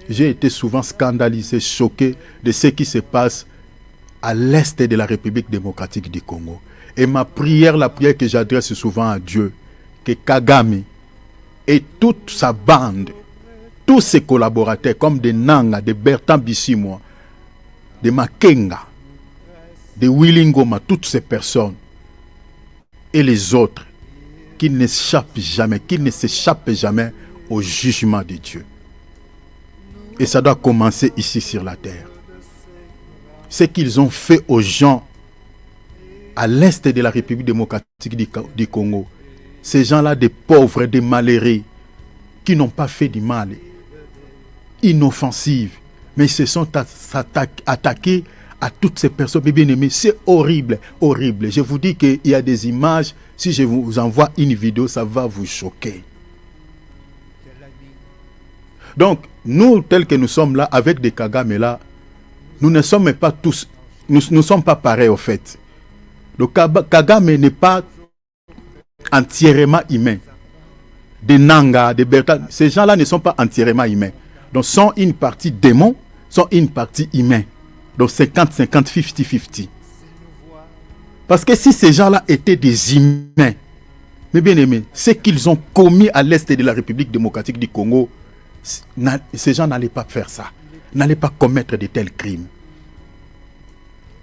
j'ai été souvent scandalisé, choqué de ce qui se passe à l'est de la République démocratique du Congo. Et ma prière, la prière que j'adresse souvent à Dieu, que Kagame et toute sa bande, tous ses collaborateurs, comme des Nanga, de Bertrand Bisimwa, de Makenga, de Willy Ngoma, toutes ces personnes, et les autres, qui n'échappent jamais, qui ne s'échappent jamais au jugement de Dieu. Et ça doit commencer ici sur la terre. Ce qu'ils ont fait aux gens à l'est de la République démocratique du Congo, ces gens-là, des pauvres, des malheureux, qui n'ont pas fait du mal, inoffensifs, mais ils se sont attaqués à toutes ces personnes bien aimées. C'est horrible, horrible. Je vous dis qu'il y a des images, si je vous envoie une vidéo, ça va vous choquer. Donc, nous, tels que nous sommes là, avec des Kagame là, nous ne sommes pas tous, nous ne sommes pas pareils au fait. Donc, Kagame n'est pas entièrement humain. Des Nanga, des Bertrand, ces gens-là ne sont pas entièrement humains. Donc, sont une partie démon, sont une partie humain. Donc, 50-50, 50-50. Parce que si ces gens-là étaient des humains, mais bien aimés, ce qu'ils ont commis à l'est de la République démocratique du Congo, ces gens n'allaient pas faire ça, n'allaient pas commettre de tels crimes.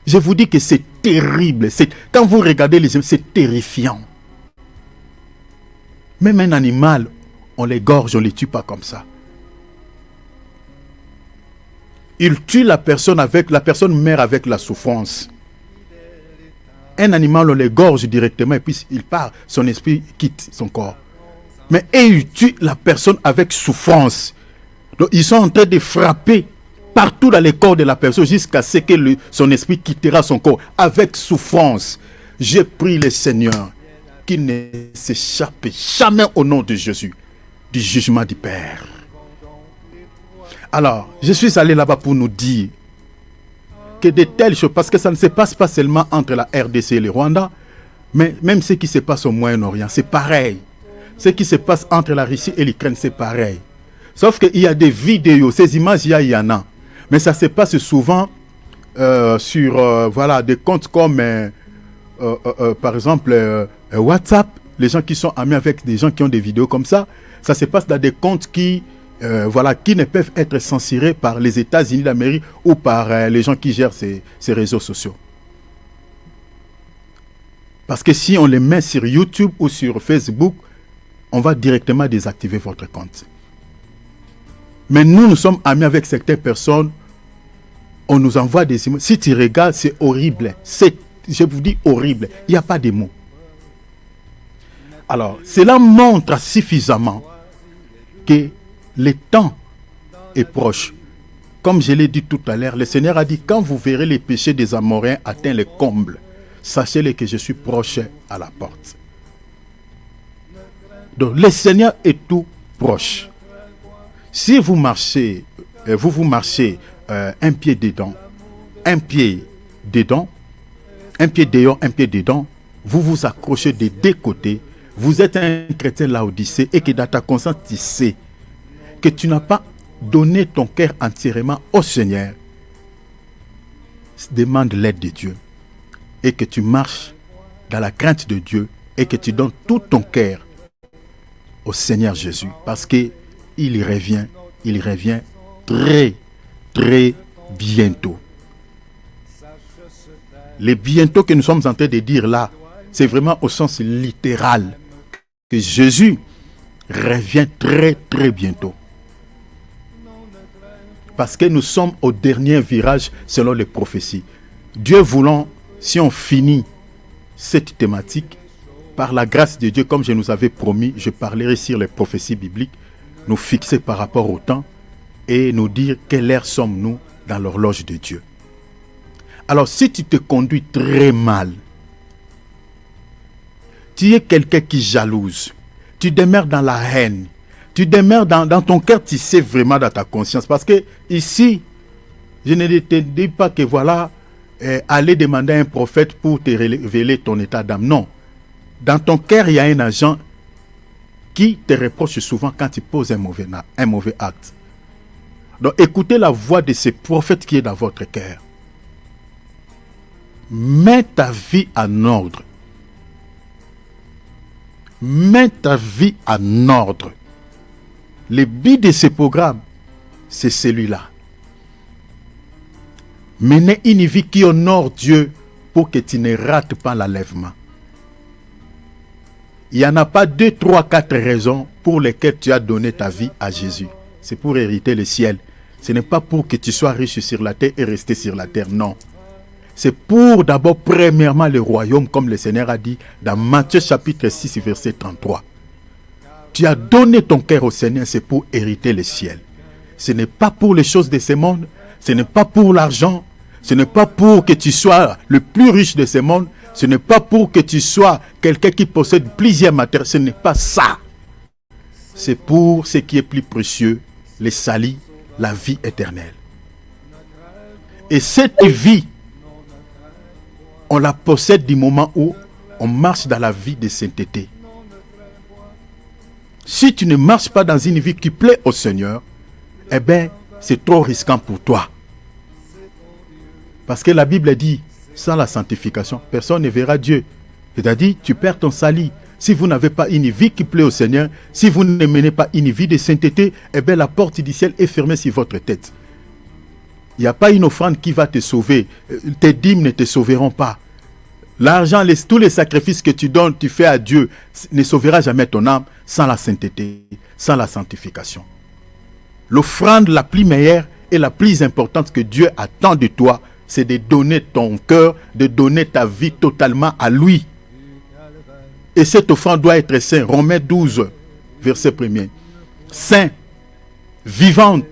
Je vous dis que c'est terrible. Quand vous regardez les hommes, c'est terrifiant. Même un animal, on l'égorge, on ne les tue pas comme ça. Il tue la personne meurt avec la souffrance. Un animal, on l'égorge directement et puis il part, son esprit quitte son corps. Mais il tue la personne avec souffrance. Donc ils sont en train de frapper partout dans le corps de la personne jusqu'à ce que son esprit quittera son corps avec souffrance. Je prie le Seigneur qu'il ne s'échappe jamais au nom de Jésus du jugement du Père. Alors, je suis allé là-bas pour nous dire que de telles choses, parce que ça ne se passe pas seulement entre la RDC et le Rwanda, mais même ce qui se passe au Moyen-Orient, c'est pareil. Ce qui se passe entre la Russie et l'Ukraine, c'est pareil. Sauf qu'il y a des vidéos, ces images, il y en a. Mais ça se passe souvent sur voilà, des comptes comme, par exemple, WhatsApp. Les gens qui sont amis avec des gens qui ont des vidéos comme ça, ça se passe dans des comptes qui ne peuvent être censurés par les États-Unis d'Amérique ou par les gens qui gèrent ces réseaux sociaux. Parce que si on les met sur YouTube ou sur Facebook, on va directement désactiver votre compte. Mais nous sommes amis avec certaines personnes, on nous envoie des images. Si tu regardes, c'est horrible. Je vous dis horrible. Il n'y a pas de mots. Alors, cela montre suffisamment que le temps est proche. Comme je l'ai dit tout à l'heure, le Seigneur a dit, quand vous verrez les péchés des Amoréens atteindre les combles, sachez-le que je suis proche à la porte. Donc, le Seigneur est tout proche. Si vous marchez, vous marchez un pied dedans, un pied dedans, un pied dehors, un pied dedans, vous vous accrochez des deux côtés, vous êtes un chrétien laodicée et que dans ta conscience, tu sais que tu n'as pas donné ton cœur entièrement au Seigneur, demande l'aide de Dieu et que tu marches dans la crainte de Dieu et que tu donnes tout ton cœur au Seigneur Jésus parce qu'il revient très, très bientôt. Le bientôt que nous sommes en train de dire là, c'est vraiment au sens littéral que Jésus revient très, très bientôt. Parce que nous sommes au dernier virage selon les prophéties. Dieu voulant, si on finit cette thématique, par la grâce de Dieu, comme je nous avais promis, je parlerai sur les prophéties bibliques, nous fixer par rapport au temps et nous dire quelle heure sommes-nous dans l'horloge de Dieu. Alors, si tu te conduis très mal, tu es quelqu'un qui jalouse, tu demeures dans la haine, tu demeures dans ton cœur, tu sais vraiment dans ta conscience. Parce que ici, je ne te dis pas que voilà, aller demander à un prophète pour te révéler ton état d'âme. Non. Dans ton cœur, il y a un agent qui te reproche souvent quand tu poses un mauvais acte. Donc écoutez la voix de ce prophète qui est dans votre cœur. Mets ta vie en ordre. Mets ta vie en ordre. Le but de ce programme, c'est celui-là. Mener une vie qui honore Dieu pour que tu ne rates pas l'enlèvement. Il n'y en a pas 2, 3, 4 raisons pour lesquelles tu as donné ta vie à Jésus. C'est pour hériter le ciel. Ce n'est pas pour que tu sois riche sur la terre et rester sur la terre, non. C'est pour d'abord, premièrement, le royaume, comme le Seigneur a dit dans Matthieu chapitre 6, verset 33. Tu as donné ton cœur au Seigneur, c'est pour hériter le ciel. Ce n'est pas pour les choses de ce monde, ce n'est pas pour l'argent, ce n'est pas pour que tu sois le plus riche de ce monde, ce n'est pas pour que tu sois quelqu'un qui possède plusieurs matériaux, ce n'est pas ça. C'est pour ce qui est plus précieux, le salut, la vie éternelle. Et cette vie, on la possède du moment où on marche dans la vie de sainteté. Si tu ne marches pas dans une vie qui plaît au Seigneur, eh bien, c'est trop risquant pour toi. Parce que la Bible dit, sans la sanctification, personne ne verra Dieu. C'est-à-dire, tu perds ton salut. Si vous n'avez pas une vie qui plaît au Seigneur, si vous ne menez pas une vie de sainteté, eh bien, la porte du ciel est fermée sur votre tête. Il n'y a pas une offrande qui va te sauver. Tes dîmes ne te sauveront pas. L'argent, tous les sacrifices que tu donnes, tu fais à Dieu, ne sauvera jamais ton âme sans la sainteté, sans la sanctification. L'offrande la plus meilleure et la plus importante que Dieu attend de toi, c'est de donner ton cœur, de donner ta vie totalement à lui. Et cette offrande doit être sainte. Romains 12, verset 1er. Saint, vivante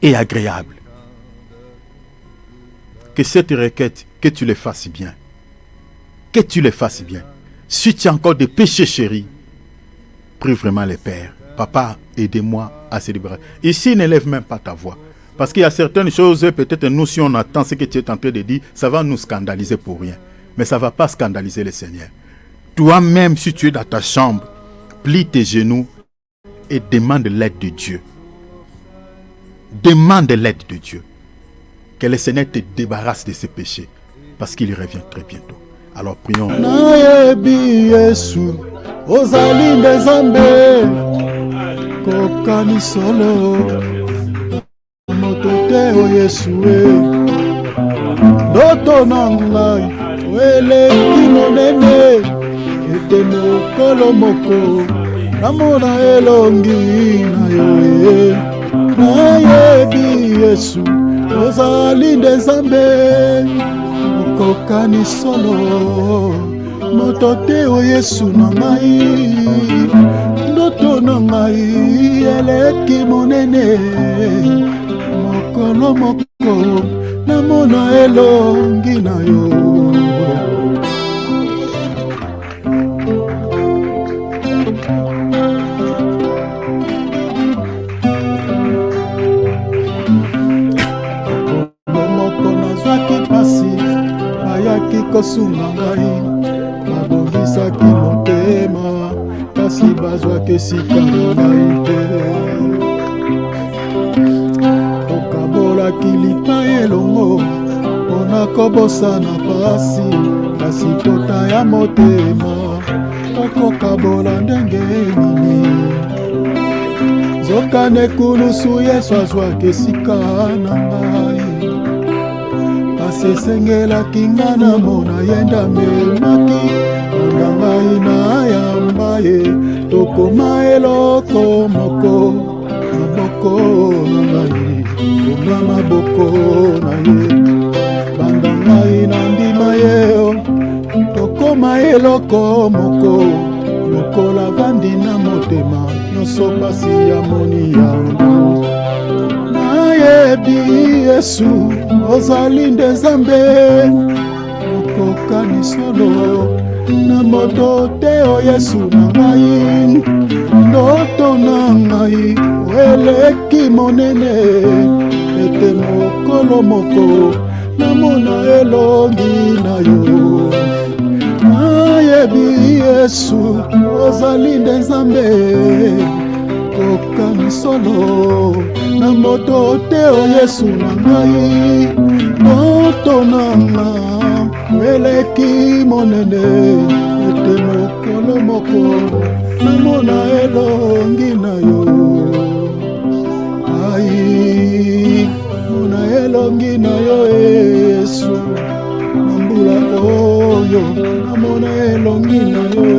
et agréable. Que cette requête, que tu le fasses bien. Que tu le fasses bien. Si tu as encore des péchés chéris, prie vraiment les pères. Papa, aidez-moi à se libérer. Ici, n'élève même pas ta voix. Parce qu'il y a certaines choses, peut-être nous, si on attend ce que tu es en train de dire, ça va nous scandaliser pour rien. Mais ça ne va pas scandaliser le Seigneur. Toi-même, si tu es dans ta chambre, plie tes genoux et demande l'aide de Dieu. Demande l'aide de Dieu. Que le Seigneur te débarrasse de ses péchés. Parce qu'il revient très bientôt. Alors prions. Ozali nzambe okokani solo moto te o Yesu na ngai ndoto na ngai eleki monene mokolo moko namona elongi na yo. Kosunga ngai babongisaki motema kasi bazwaki esika na ngai te okabolaki lipa elongo mpona kobosana pasi kasi pota ya motema okokabola ndenge nini nzokande kulusu Yesu azwaki esika na ngai asesengelaki nga na mona yenda memaki anda ngai na yamba ye tokoma eloko moko maboko na ngai konga maboko na ye banda ngai na ndima ye tokoma eloko moko lokola vandi na motema nyonso pasi ya moni yango nayebi Yesu ozali nzambe okokani solo na moto te o Yesu na ngai ndoto na ngai eleki monene ete mokolo moko namona elongi na yo nayebi Yesu ozali nzambe okokani solo na moto te o Yesu na ngai moto nanga eleki monene ete mokolo moko namona elongi na yo ai mona elongi na yo Yesu na mbula oyo namona elongi na yo